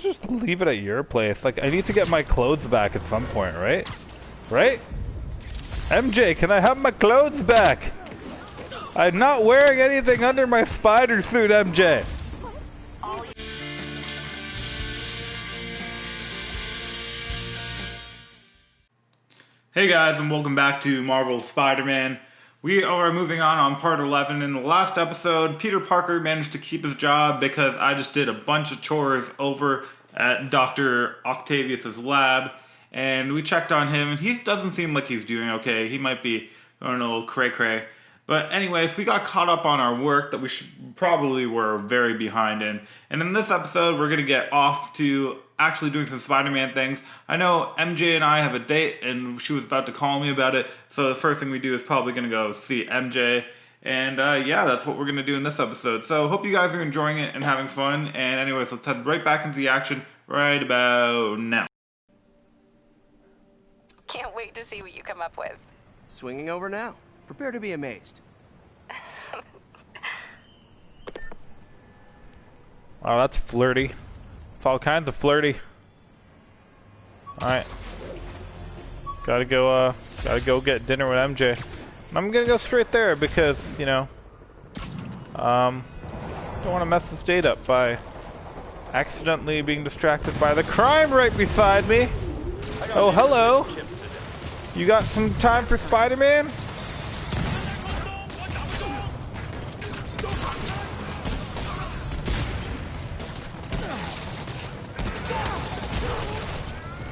just leave it at your place. Like, I need to get my clothes back at some point, right? Right? MJ, can I have my clothes back? I'm not wearing anything under my spider suit, MJ. Hey guys, and welcome back to Marvel's Spider-Man. We are moving on part 11. In the last episode, Peter Parker managed to keep his job because I just did a bunch of chores over at Dr. Octavius's lab, and we checked on him, and he doesn't seem like he's doing okay. He might be going a little cray-cray. But anyways, we got caught up on our work that we probably were very behind in. And in this episode, we're going to get off to actually doing some Spider-Man things. I know MJ and I have a date, and she was about to call me about it. So the first thing we do is probably going to go see MJ. And yeah, that's what we're going to do in this episode. So hope you guys are enjoying it and having fun. And anyways, let's head right back into the action right about now. Can't wait to see what you come up with. Swinging over now. Prepare to be amazed. Oh, that's flirty. It's all kinds of flirty. Alright. Gotta go get dinner with MJ. And I'm gonna go straight there because, you know, don't want to mess this date up by accidentally being distracted by the crime right beside me. Oh, hello. You got some time for Spider-Man?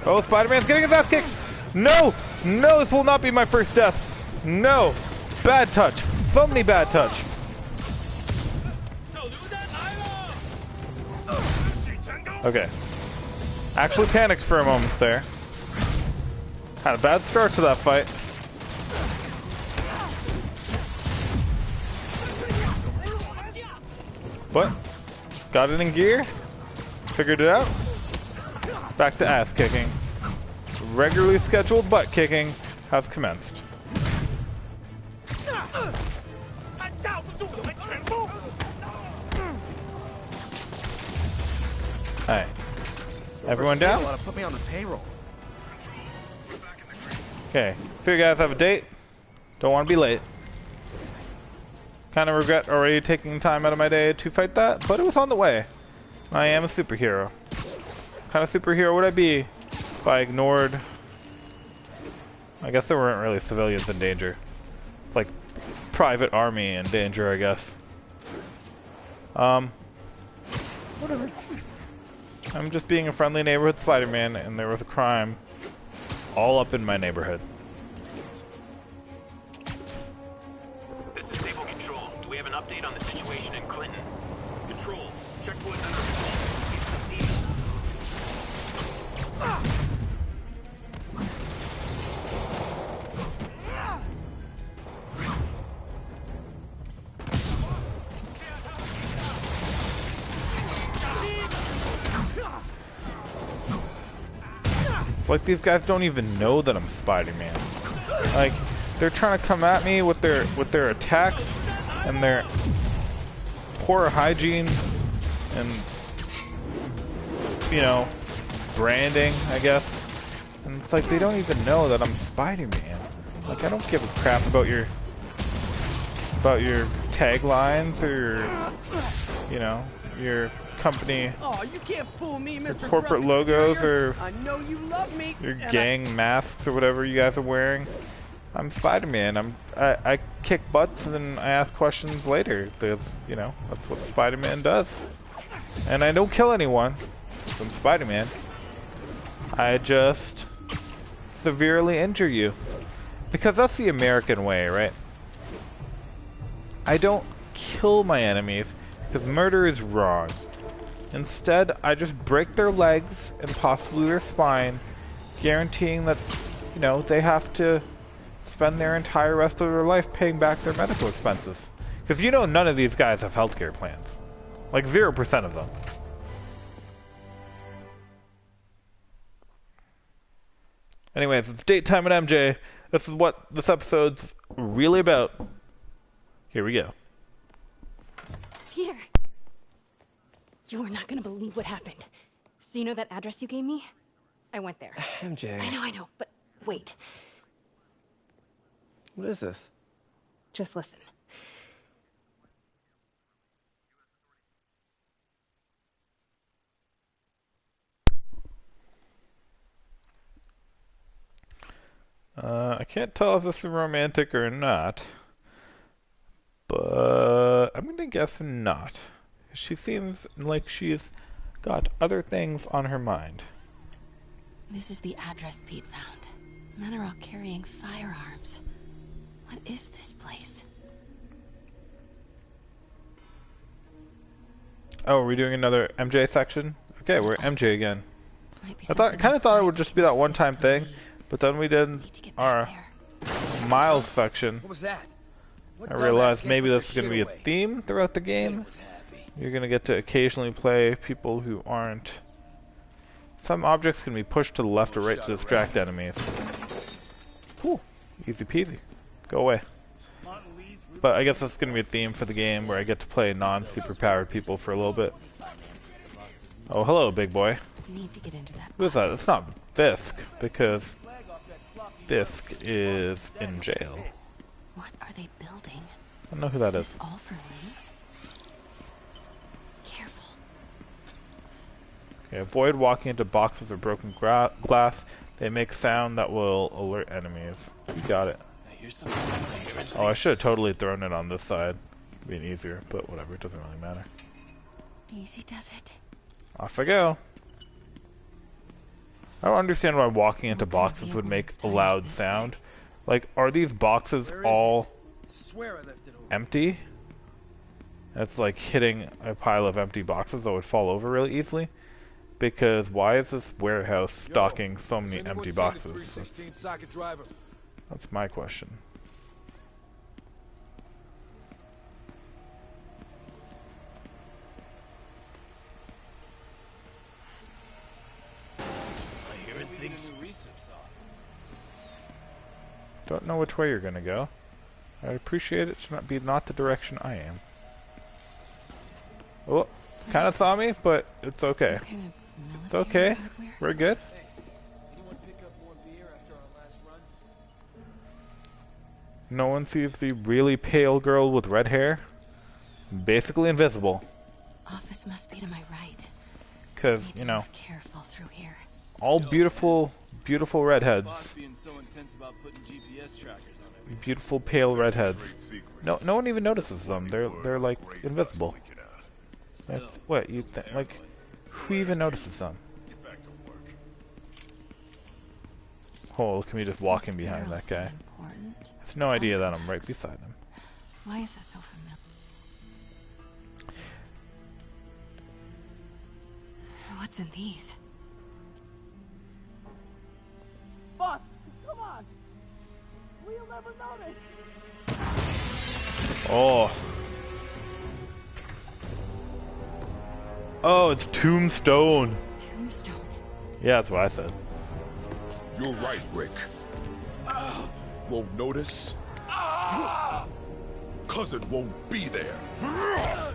Oh, Spider-Man's getting his ass kicked! No! No, this will not be my first death! No! Bad touch! So many bad touch! Okay. Actually panicked for a moment there. Had a bad start to that fight. What? Got it in gear? Figured it out? Back to ass kicking. Regularly scheduled butt kicking has commenced. Hey. Everyone down? Put me on the payroll. Okay. So you guys have a date. Don't want to be late. Kind of regret already taking time out of my day to fight that, but it was on the way. I am a superhero. What kind of superhero would I be if I ignored... I guess there weren't really civilians in danger. Like, private army in danger, I guess. Whatever. I'm just being a friendly neighborhood Spider-Man, and there was a crime all up in my neighborhood. This is Stable Control. Do we have an update on the situation in Clinton? Control, checkpoint under assault. It's like these guys don't even know that I'm Spider-Man. Like, they're trying to come at me with their attacks and their poor hygiene and, you know, branding, I guess. And it's like they don't even know that I'm Spider-Man. Like, I don't give a crap about your taglines or your, you know, your company, you can't fool me, Mr. corporate logos or I know you love me. your gang masks or whatever you guys are wearing. I'm Spider-Man. I kick butts and I ask questions later. There's, you know, that's what Spider-Man does. And I don't kill anyone. I'm Spider-Man. I just severely injure you. Because that's the American way, right? I don't kill my enemies because murder is wrong. Instead, I just break their legs and possibly their spine, guaranteeing that, you know, they have to spend their entire rest of their life paying back their medical expenses. Because you know none of these guys have healthcare plans. Like 0% of them. Anyways, it's date time at MJ. This is what this episode's really about. Here we go. Peter, you are not going to believe what happened. So you know that address you gave me? I went there. MJ. I know, but wait. What is this? Just listen. I can't tell if this is romantic or not, but I'm gonna guess not. She seems like she's got other things on her mind. This is the address Pete found. Men are all carrying firearms. What is this place? Oh, are we doing another MJ section? Okay, we're MJ again. Might be I something kind of thought it inside would just be that force one-time this to thing, me. but then we did Need to get back our there. Miles section. What was that? I realized maybe this is going to be a theme throughout the game. You're going to get to occasionally play people who aren't. Some objects can be pushed to the left or right to distract enemies. Cool. Easy peasy. Go away. But I guess that's going to be a theme for the game where I get to play non-superpowered people for a little bit. Oh, hello, big boy. Need to get into that. Who is that? It's not Fisk, because Fisk is in jail. What are they building? I don't know who that Is is. this all for me? Careful. Okay, avoid walking into boxes or broken glass. They make sound that will alert enemies. You got it. Oh, I should have totally thrown it on this side. Being easier, but whatever, it doesn't really matter. Easy does it. Off I go. I don't understand why walking into boxes would make a loud sound. Like, are these boxes all empty? That's like hitting a pile of empty boxes that would fall over really easily. Because why is this warehouse stocking so many empty boxes? That's my question. Don't know which way you're gonna go. I appreciate it to not be not the direction I am. Oh, kind of saw me, but it's okay. Some kind of It's military okay. hardware? We're good. No one sees the really pale girl with red hair. Basically invisible. Office must be to my right. Because, Need to you know, move careful through here. all beautiful, beautiful redheads. Beautiful pale redheads. No one even notices them. They're like invisible. That's what you think. Like, who even notices them? Oh, look at me just walking Those behind barrels that guy. seem important. I have no idea that I'm right beside him. Why is that so familiar? What's in these? Boss, come on! We'll never notice! Oh. Oh, it's Tombstone. Tombstone. Yeah, that's what I said. You're right, Rick. Won't notice? Cause it won't be there. God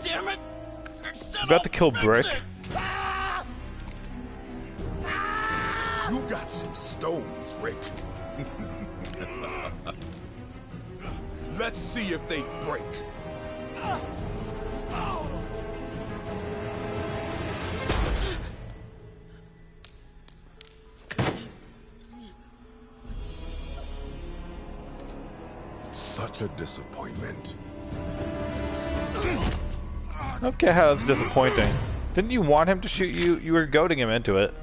damn it! About to kill Brick. You got some stones, Rick. Let's see if they break. Such a disappointment. I don't get how that's disappointing. Didn't you want him to shoot you? You were goading him into it.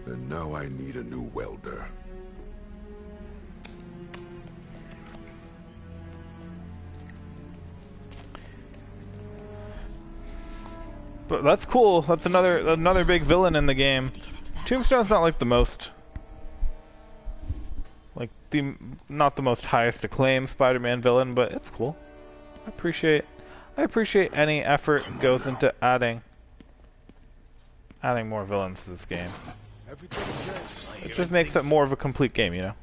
And now I need a new welder. But that's cool. That's another big villain in the game. Tombstone's not like the most, like not the most highest acclaimed Spider-Man villain, but it's cool. I appreciate any effort goes into adding more villains to this game. It just makes it more of a complete game, you know.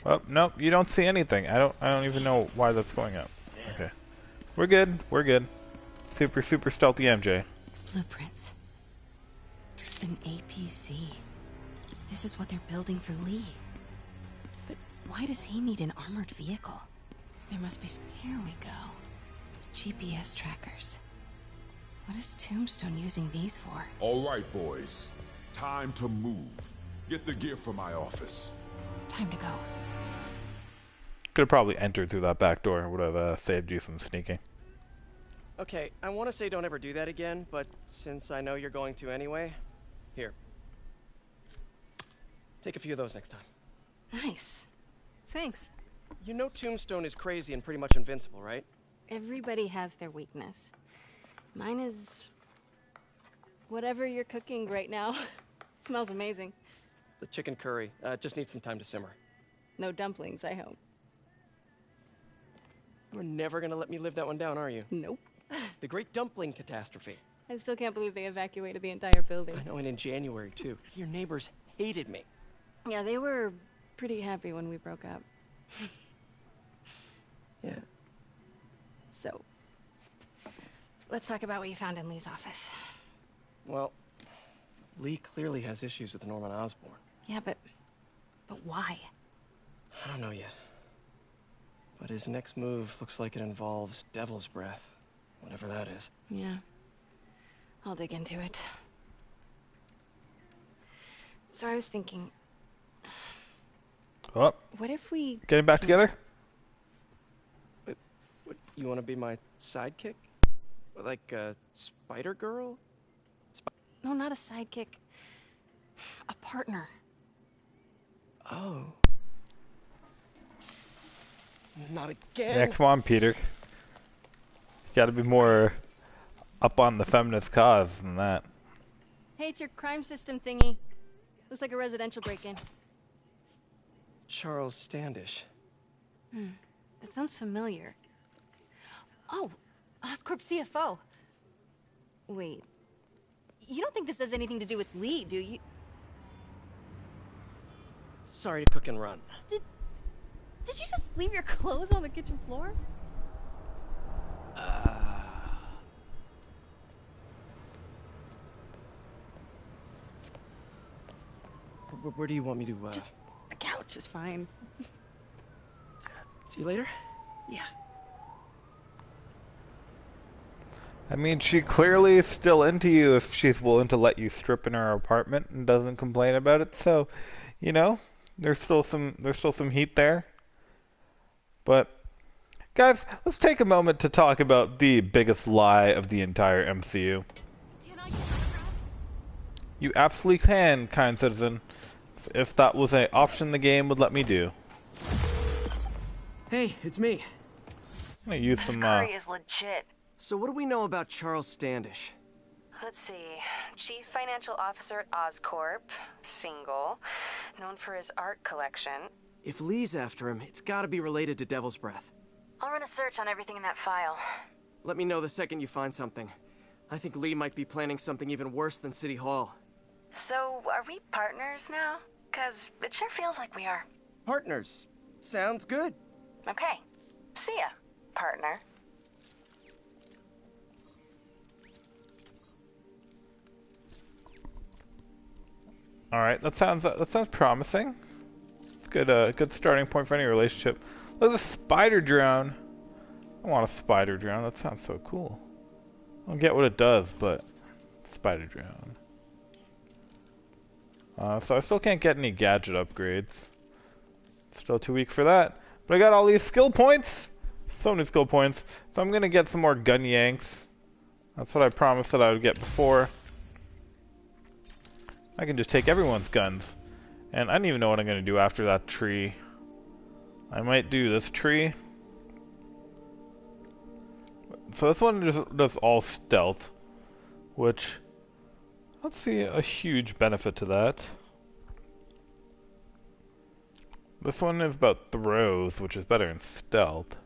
Oh, nope, you don't see anything. I don't even know why that's going up. Okay. We're good. We're good. Super stealthy MJ. Blueprints. An APC. This is what they're building for Lee. But why does he need an armored vehicle? There must be... Here we go. GPS trackers. What is Tombstone using these for? All right, boys. Time to move. Get the gear from my office. Time to go. Could have probably entered through that back door. Would have saved you some sneaking. Okay, I want to say don't ever do that again, but since I know you're going to anyway, here. Take a few of those next time. Nice. Thanks. You know Tombstone is crazy and pretty much invincible, right? Everybody has their weakness. Mine is... whatever you're cooking right now. It smells amazing. The chicken curry. Just needs some time to simmer. No dumplings, I hope. You're never gonna let me live that one down, are you? Nope. The Great Dumpling Catastrophe. I still can't believe they evacuated the entire building. I know, and in January, too. Your neighbors hated me. Yeah, they were pretty happy when we broke up. Yeah. So, let's talk about what you found in Lee's office. Well, Lee clearly has issues with Norman Osborn. Yeah, but why? I don't know yet. But his next move looks like it involves Devil's Breath. Whatever that is. Yeah. I'll dig into it. So I was thinking, Oh, what if we... getting back together? What, you want to be my sidekick? Like a spider girl? No, not a sidekick. A partner. Oh. Not again. Yeah, come on, Peter. You gotta be more up on the feminist cause than that. Hey, it's your crime system thingy. Looks like a residential break-in. Charles Standish. That sounds familiar. Oh, Oscorp CFO. Wait. You don't think this has anything to do with Lee, do you? Sorry to cook and run. Did you just leave your clothes on the kitchen floor? Where do you want me to, Just the couch is fine. See you later? Yeah. I mean, she clearly is still into you if she's willing to let you strip in her apartment and doesn't complain about it. So, you know, there's still some heat there. But guys, let's take a moment to talk about the biggest lie of the entire MCU. Can I get autograph? You absolutely can, kind citizen, if that was an option the game would let me do. Hey, it's me. I'm gonna use This some curry is legit. So what do we know about Charles Standish? Let's see. Chief Financial Officer at Oscorp, single, known for his art collection. If Lee's after him, it's gotta be related to Devil's Breath. I'll run a search on everything in that file. Let me know the second you find something. I think Lee might be planning something even worse than City Hall. So, are we partners now? 'Cause it sure feels like we are. Partners. Sounds good. Okay. See ya, partner. All right, that sounds promising. Good starting point for any relationship. There's a spider drone. I want a spider drone. That sounds so cool. I don't get what it does, but spider drone. So I still can't get any gadget upgrades. Still too weak for that. But I got all these skill points. So many skill points. So I'm gonna get some more gun yanks. That's what I promised that I would get before. I can just take everyone's guns. And I don't even know what I'm going to do after that tree. I might do this tree. So this one just does all stealth. Which, let's see a huge benefit to that. This one is about throws, which is better in stealth.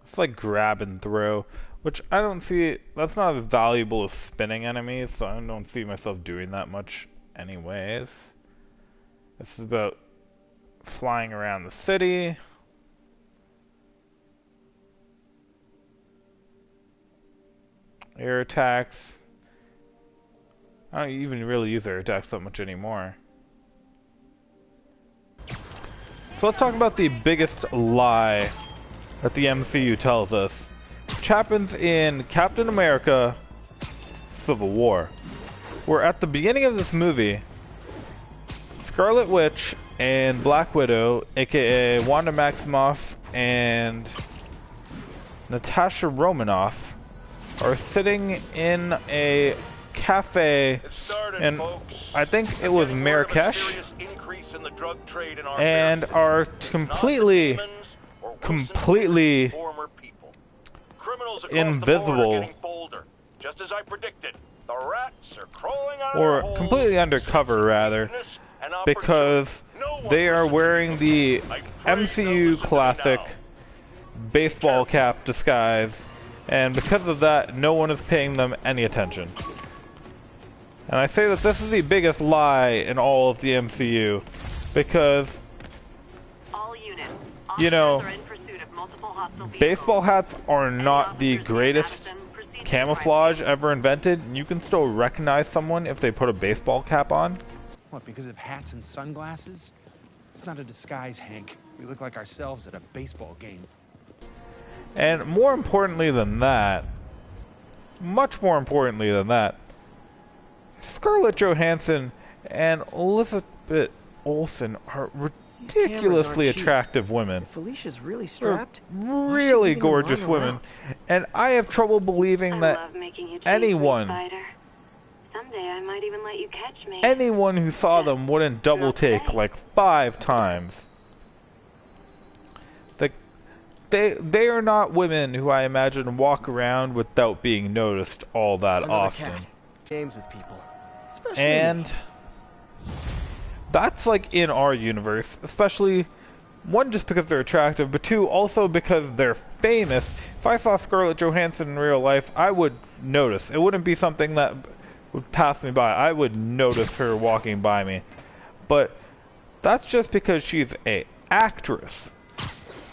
It's like grab and throw. Which I don't see, that's not as valuable as spinning enemies, so I don't see myself doing that much anyways. This is about flying around the city. Air attacks. I don't even really use air attacks that much anymore. So let's talk about the biggest lie that the MCU tells us, which happens in Captain America Civil War. Where at the beginning of this movie, Scarlet Witch and Black Widow, aka Wanda Maximoff and Natasha Romanoff, are sitting in a cafe in, I think it was Marrakesh, and are completely invisible, just as I predicted. The rats are crawling out or of their completely holes, undercover rather, because they are wearing the MCU classic baseball cap disguise, and because of that, no one is paying them any attention. And I say that this is the biggest lie in all of the MCU, because, you know, baseball hats are not the greatest camouflage ever invented. You can still recognize someone if they put a baseball cap on. What, because of hats and sunglasses? It's not a disguise, Hank. We look like ourselves at a baseball game. And more importantly than that, much more importantly than that, Scarlett Johansson and Elizabeth Olsen are ridiculously attractive women. Felicia's really strapped. Really gorgeous women. And I have trouble believing that anyone, someday I might even let you catch me. anyone who saw them wouldn't double take like 5 times. They are not women who I imagine walk around without being noticed all that often. Games with people. And that's like in our universe, especially, one, just because they're attractive, but two, also because they're famous. If I saw Scarlett Johansson in real life, I would notice. It wouldn't be something that would pass me by. I would notice her walking by me. But that's just because she's an actress.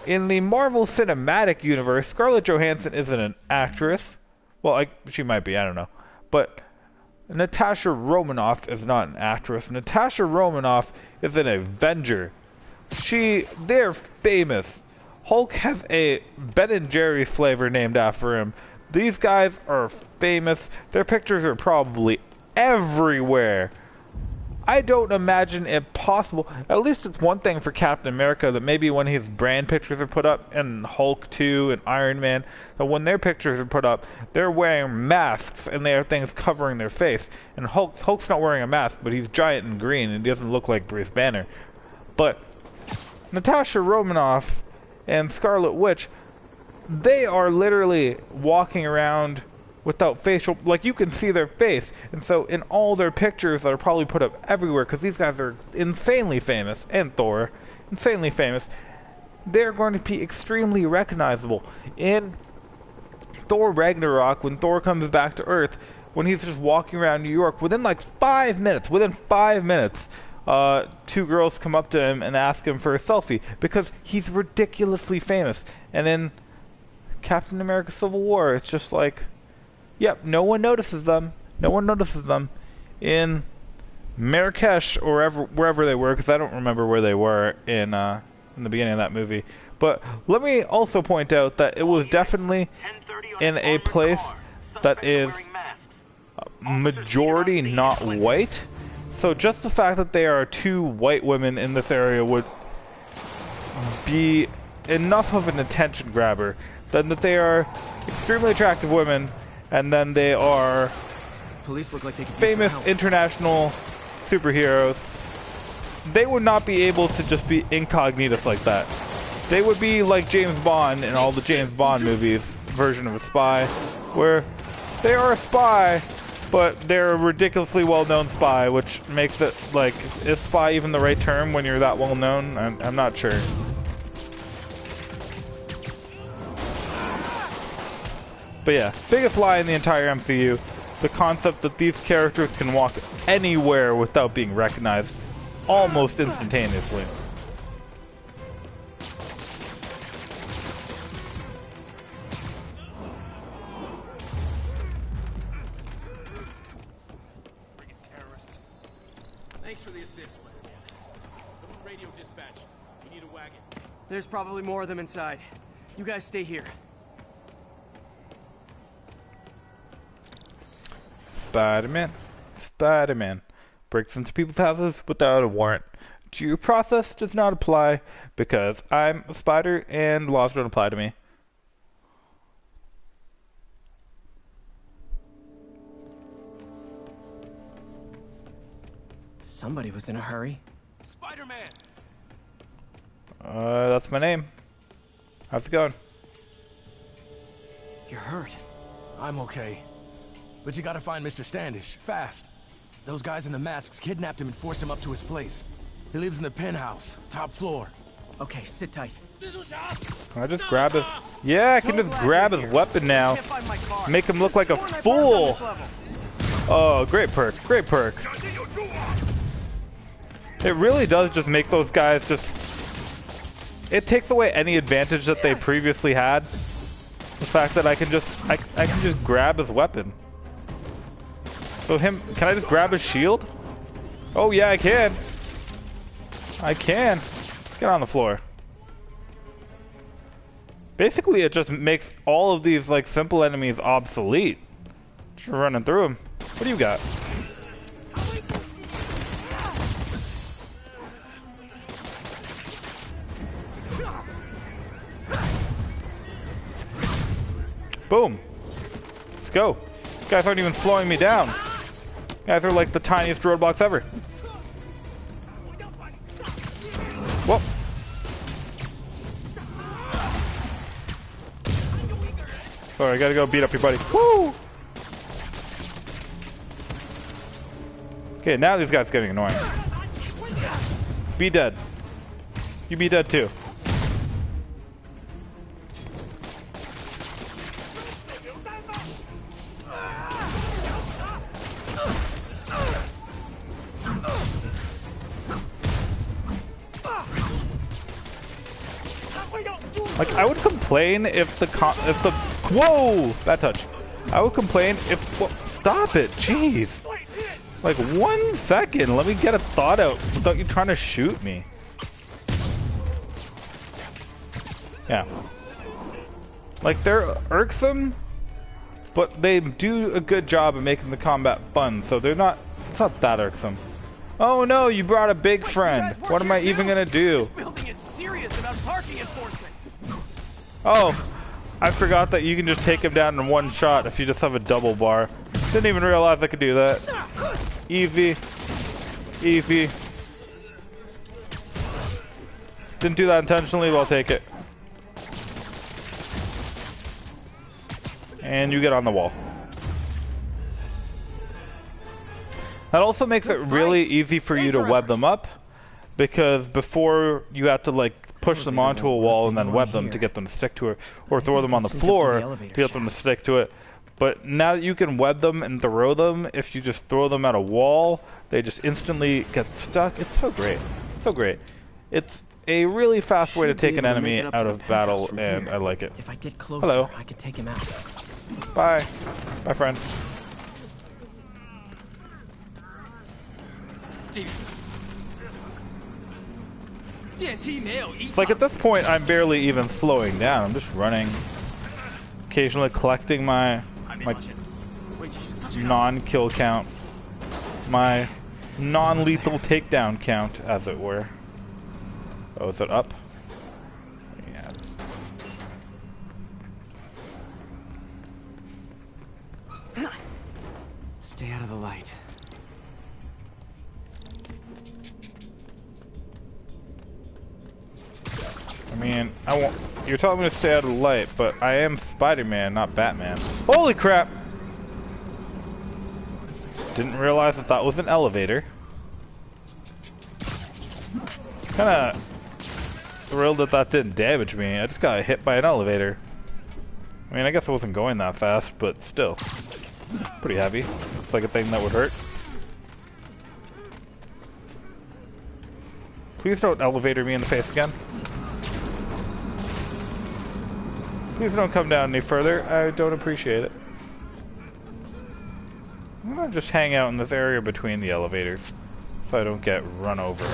In the Marvel Cinematic Universe, Scarlett Johansson isn't an actress. Well, she might be, I don't know. But Natasha Romanoff is not an actress. Natasha Romanoff is an Avenger. They're famous. Hulk has a Ben & Jerry's flavor named after him. These guys are famous. Their pictures are probably everywhere. I don't imagine it possible. At least it's one thing for Captain America that maybe when his brand pictures are put up, and Hulk 2 and Iron Man, that when their pictures are put up, they're wearing masks and they have things covering their face. And Hulk's not wearing a mask, but he's giant and green and he doesn't look like Bruce Banner. But Natasha Romanoff and Scarlet Witch, they are literally walking around without facial, like you can see their face. And so in all their pictures that are probably put up everywhere, because these guys are insanely famous, and Thor, insanely famous, they're going to be extremely recognizable. In Thor Ragnarok, when Thor comes back to Earth, when he's just walking around New York, within 5 minutes, 2 girls come up to him and ask him for a selfie, because he's ridiculously famous. And in Captain America Civil War, it's just like, yep, no one notices them. No one notices them. In Marrakesh, or wherever they were, because I don't remember where they were in the beginning of that movie. But let me also point out that it was definitely in a place that is majority not white. So just the fact that there are 2 white women in this area would be enough of an attention grabber. Then that they are extremely attractive women, and then they are Police look like they could famous international superheroes. They would not be able to just be incognitus like that. They would be like James Bond in all the James Bond movies, version of a spy, where they are a spy, but they're a ridiculously well-known spy, which makes it, is spy even the right term when you're that well-known? I'm not sure. But yeah, biggest lie in the entire MCU. the concept that these characters can walk anywhere without being recognized almost instantaneously. Thanks for the assist, Spider-Man. Someone radio dispatch. We need a wagon. There's probably more of them inside. You guys stay here. Spider-Man. Spider-Man. Breaks into people's houses without a warrant. Due process does not apply because I'm a spider and laws don't apply to me. Somebody was in a hurry. Spider-Man! That's my name. How's it going? You're hurt. I'm okay. But you gotta find Mr. Standish, fast. Those guys in the masks kidnapped him and forced him up to his place. He lives in the penthouse, top floor. Okay, sit tight. Can I just grab his... Yeah, I can just grab his weapon now. Make him look like a fool. Oh, great perk, great perk. It really does just make those guys just... It takes away any advantage that they previously had. The fact that I can just grab his weapon. So can I just grab his shield? Oh yeah, I can. I can. Get on the floor. Basically, it just makes all of these like simple enemies obsolete. Just running through them. What do you got? Boom. Let's go. These guys aren't even slowing me down. These guys are like the tiniest roadblocks ever. Whoa. Sorry, I gotta go beat up your buddy. Woo! Okay, now these guys are getting annoying. Be dead. You be dead too. Like, I would complain if the whoa, bad touch. I would complain if, well, stop it, jeez. Like 1 second, let me get a thought out without you trying to shoot me. Yeah. Like, they're irksome, but they do a good job of making the combat fun, so they're not, it's not that irksome. Oh no, you brought a big friend. What am I even gonna do? This building is serious about parking enforcement. Oh, I forgot that you can just take him down in one shot if you just have a double bar. Didn't even realize I could do that. Easy. Easy. Didn't do that intentionally, but I'll take it. And you get on the wall. That also makes it really easy for you to web them up, because before you have to like push them onto a wall and then web them to get them to stick to it, or throw them on the floor to get them to stick to it. But now that you can web them and throw them, if you just throw them at a wall, they just instantly get stuck. It's so great. So great. It's a really fast way to take an enemy out of battle, and I like it. If I get closer, hello. I can take him out. Bye. Bye, friend. It's like at this point, I'm barely even slowing down. I'm just running. Occasionally collecting my non-kill count. My non-lethal takedown count, as it were. Oh, is it up? Yeah. Stay out of the light. I mean, you're telling me to stay out of the light, but I am Spider-Man, not Batman. Holy crap! Didn't realize that was an elevator. Kinda thrilled that that didn't damage me. I just got hit by an elevator. I mean, I guess I wasn't going that fast, but still. Pretty heavy. Looks like a thing that would hurt. Please don't elevator me in the face again. Please don't come down any further. I don't appreciate it. I'm gonna just hang out in this area between the elevators so I don't get run over.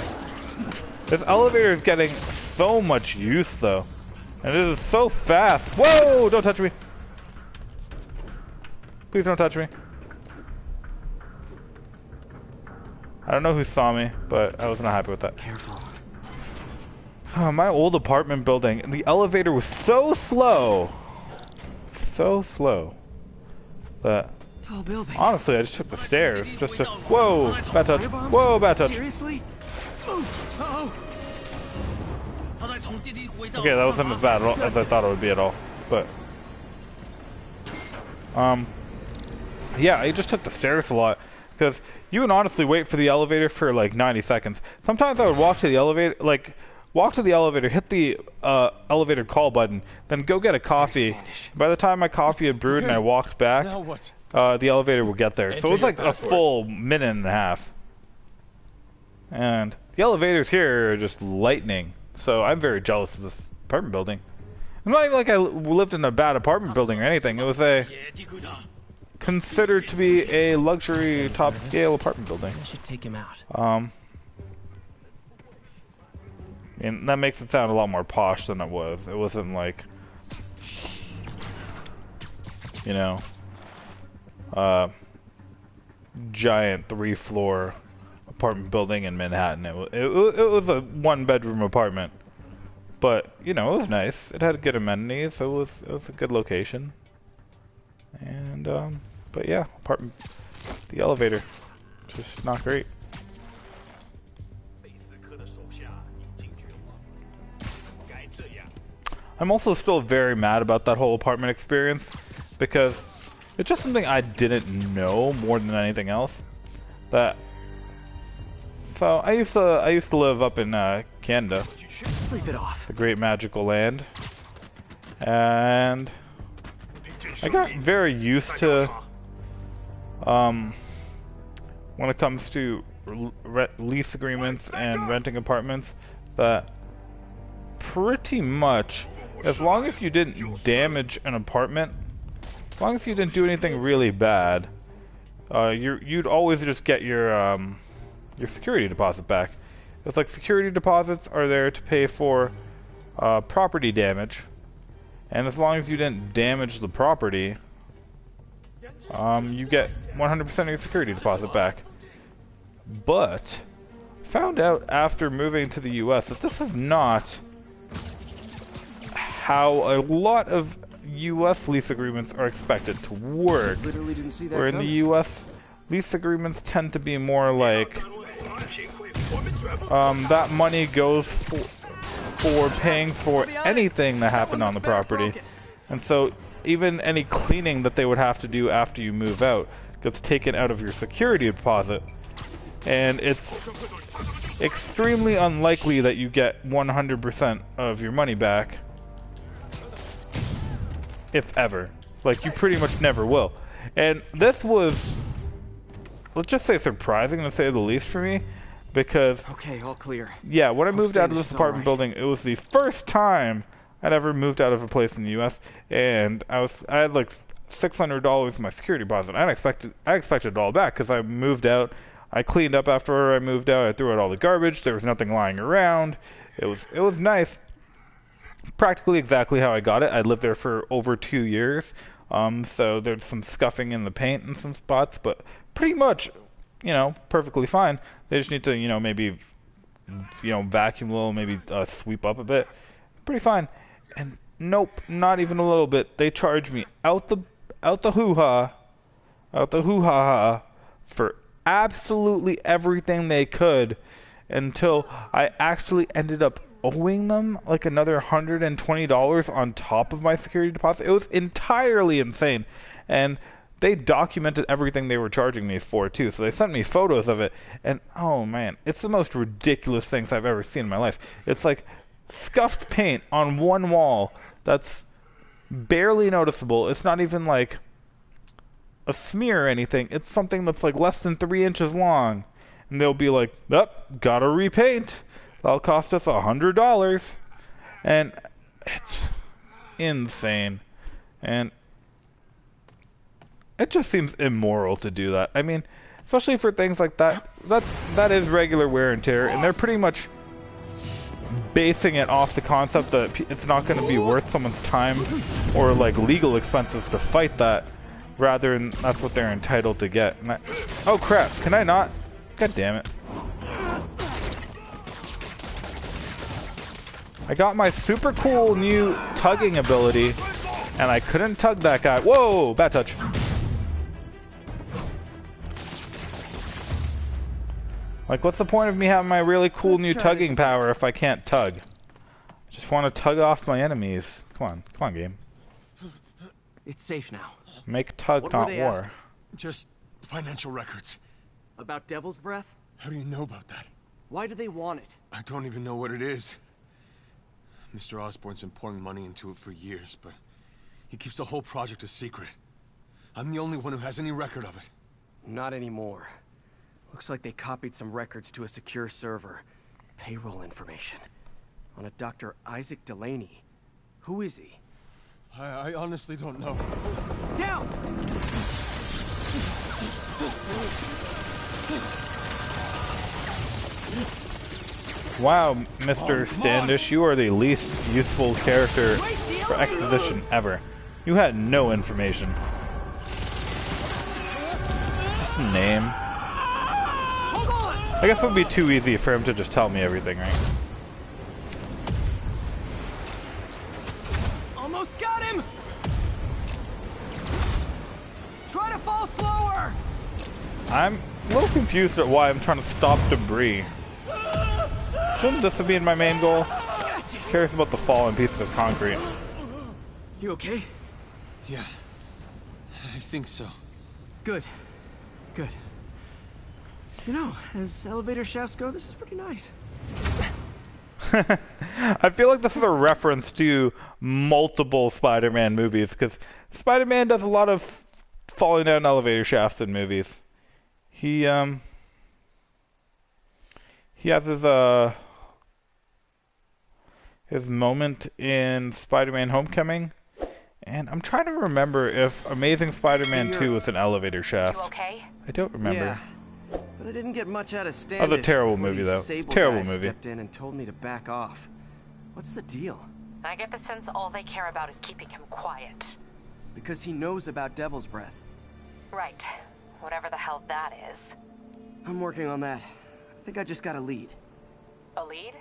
This elevator is getting so much use though. And it is so fast. Whoa! Don't touch me. Please don't touch me. I don't know who saw me, but I was not happy with that. Careful. My old apartment building, the elevator was so slow. So slow. That Tall building. honestly, I just took the stairs just to... Whoa! Bad touch. Whoa, bad touch. Seriously? Okay, that wasn't as bad as I thought it would be at all. But... yeah, I just took the stairs a lot. Because you would honestly wait for the elevator for like 90 seconds. Sometimes I would walk to the elevator, hit the elevator call button, then go get a coffee. By the time my coffee had brewed and I walked back, the elevator would get there. So it was like a full minute and a half. And the elevators here are just lightning. So I'm very jealous of this apartment building. It's not even like I lived in a bad apartment building or anything. It was considered to be a luxury top scale apartment building. I should take him out. And that makes it sound a lot more posh than it was. It wasn't like, you know, giant 3-floor apartment building in Manhattan. It was a 1-bedroom apartment, but you know, it was nice. It had good amenities. It was a good location. And but yeah, the elevator, just not great. I'm also still very mad about that whole apartment experience because it's just something I didn't know more than anything else. So I used to live up in Canada, Sleep it off. the great magical land, and I got very used to when it comes to lease agreements and renting apartments that pretty much, as long as you didn't damage an apartment, as long as you didn't do anything really bad, you'd always just get your security deposit back. It's like security deposits are there to pay for property damage, and as long as you didn't damage the property, you get 100% of your security deposit back. But found out after moving to the US that this is not how a lot of US lease agreements are expected to work. Where in the US, lease agreements tend to be more like that money goes for paying for anything that happened on the property. And so even any cleaning that they would have to do after you move out gets taken out of your security deposit. And it's extremely unlikely that you get 100% of your money back. If ever. Like, you pretty much never will. And this was, let's just say, surprising to say the least for me, because okay, all clear. Yeah, when I moved out of this apartment building, it was the first time I'd ever moved out of a place in the US, and I had like $600 in my security deposit. I expected it all back because I moved out. I cleaned up after I moved out. I threw out all the garbage. There was nothing lying around. It was nice. Practically exactly how I got it. I lived there for over 2 years. So there's some scuffing in the paint in some spots, but pretty much, you know, perfectly fine. They just need to, you know, maybe, you know, vacuum a little, maybe sweep up a bit. Pretty fine. And nope, not even a little bit. They charged me out the hoo-ha for absolutely everything they could until I actually ended up owing them like another $120 on top of my security deposit. It was entirely insane. And they documented everything they were charging me for too. So they sent me photos of it, and oh man, it's the most ridiculous things I've ever seen in my life. It's like scuffed paint on one wall that's barely noticeable. It's not even like a smear or anything. It's something that's like less than 3 inches long. And they'll be like, oh, gotta repaint. That'll cost us $100. And it's insane. And it just seems immoral to do that. I mean, especially for things like that. That is regular wear and tear. And they're pretty much basing it off the concept that it's not going to be worth someone's time or like legal expenses to fight that, rather than that's what they're entitled to get. And oh crap, can I not? God damn it. I got my super cool new tugging ability and I couldn't tug that guy. Whoa, bad touch. Like, what's the point of me having my really cool new tugging power if I can't tug? I just want to tug off my enemies. Come on, game. It's safe now. Make tug, not war. Just financial records. About Devil's Breath? How do you know about that? Why do they want it? I don't even know what it is. Mr. Osborn's been pouring money into it for years, but he keeps the whole project a secret. I'm the only one who has any record of it. Not anymore. Looks like they copied some records to a secure server. Payroll information. On a Dr. Isaac Delaney. Who is he? I honestly don't know. Down! Wow, Mr. Standish, you are the least useful character for exposition ever. You had no information. Just a name. I guess it would be too easy for him to just tell me everything, right? Almost got him! Try to fall slower! I'm a little confused at why I'm trying to stop debris. Shouldn't this be my main goal? I'm curious about the fallen pieces of concrete. You okay? Yeah, I think so. Good. Good. You know, as elevator shafts go, this is pretty nice. I feel like this is a reference to multiple Spider-Man movies, because Spider-Man does a lot of falling down elevator shafts in movies. He has his moment in Spider-Man Homecoming, and I'm trying to remember if Amazing Spider-Man 2 was an elevator shaft. You okay? I don't remember. Yeah. But I didn't get much out of Standish. That was a terrible movie, though. Terrible movie. Stepped in and told me to back off. What's the deal? I get the sense all they care about is keeping him quiet. Because he knows about Devil's Breath. Right. Whatever the hell that is. I'm working on that. I think I just got a lead. A lead?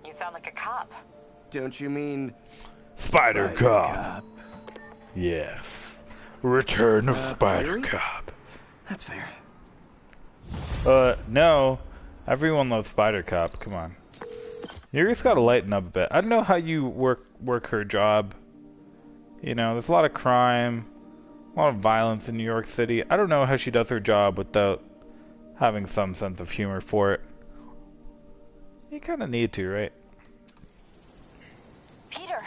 You sound like a cop. Don't you mean... Spider Cop. Yes. Return of Spider really? Cop. That's fair. No. Everyone loves Spider Cop. Come on. You just gotta lighten up a bit. I don't know how you work her job. You know, there's a lot of crime, a lot of violence in New York City. I don't know how she does her job without having some sense of humor for it. You kind of need to, right? Peter!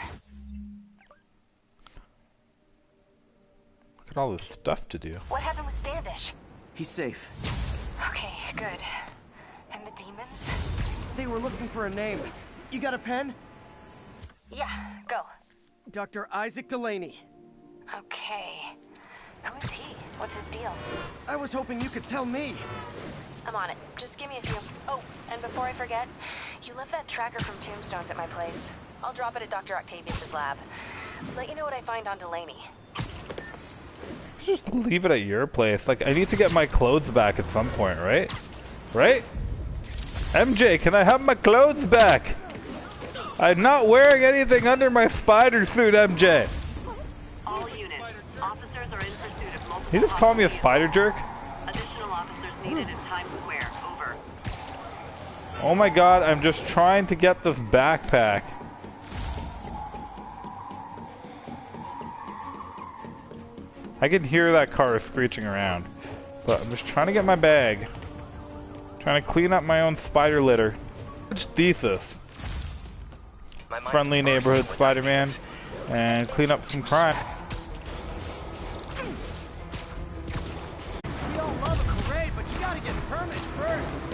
Look at all this stuff to do. What happened with Standish? He's safe. Okay, good. And the demons? They were looking for a name. You got a pen? Yeah, go. Dr. Isaac Delaney. Okay. Who is he? What's his deal? I was hoping you could tell me. I'm on it. Just give me a few. Oh, and before I forget, you left that tracker from Tombstones at my place. I'll drop it at Dr. Octavius' lab. Let you know what I find on Delaney. Just leave it at your place. Like, I need to get my clothes back at some point, right? Right? MJ, can I have my clothes back? I'm not wearing anything under my spider suit, MJ. All units. Officers are in pursuit of multiple... You just call me a spider jerk? Additional officers needed in Times Square. Over. Oh my god, I'm just trying to get this backpack. I can hear that car screeching around. But I'm just trying to get my bag. Trying to clean up my own spider litter. Which thesis? Friendly neighborhood Spider-Man. And clean up some crime. permits first.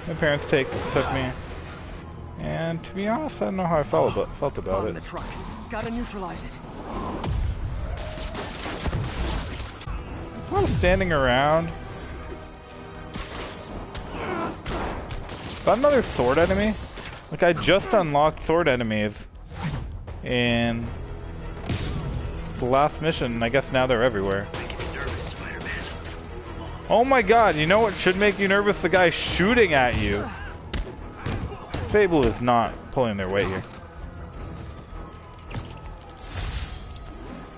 My parents took me, and to be honest, I don't know how I felt about Bomb it. the truck. Gotta neutralize it. I was standing around. Is that another sword enemy? Like, I just unlocked sword enemies in the last mission, and I guess now they're everywhere. Oh my god, you know what should make you nervous? The guy shooting at you. Fable is not pulling their weight here.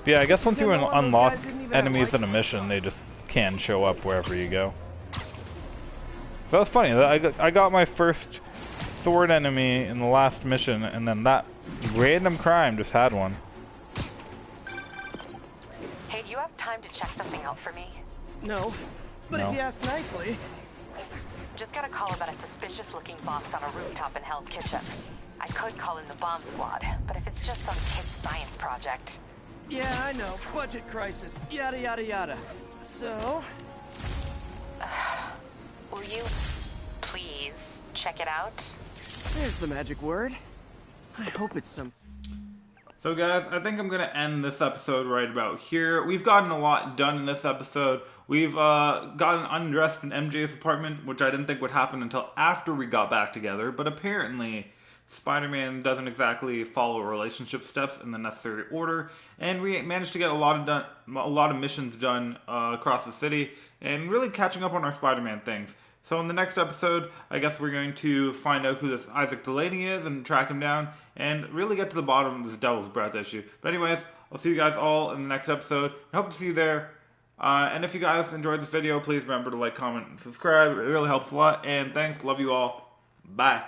Yeah, I guess once you unlock enemies in a mission, they just can show up wherever you go. So that was funny. I got my first sword enemy in the last mission, and then that random crime just had one. Hey, do you have time to check something out for me? No. But No. if you ask nicely. Just got a call about a suspicious-looking box on a rooftop in Hell's Kitchen. I could call in the bomb squad, but if it's just some kid's science project... Yeah, I know. Budget crisis. Yada, yada, yada. So? Will you please check it out? There's the magic word. I hope it's some... So guys, I think I'm going to end this episode right about here. We've gotten a lot done in this episode. We've gotten undressed in MJ's apartment, which I didn't think would happen until after we got back together. But apparently, Spider-Man doesn't exactly follow relationship steps in the necessary order. And we managed to get a lot of missions done across the city, and really catching up on our Spider-Man things. So in the next episode, I guess we're going to find out who this Isaac Delaney is and track him down and really get to the bottom of this Devil's Breath issue. But anyways, I'll see you guys all in the next episode. I hope to see you there. And if you guys enjoyed this video, please remember to like, comment, and subscribe. It really helps a lot. And thanks. Love you all. Bye.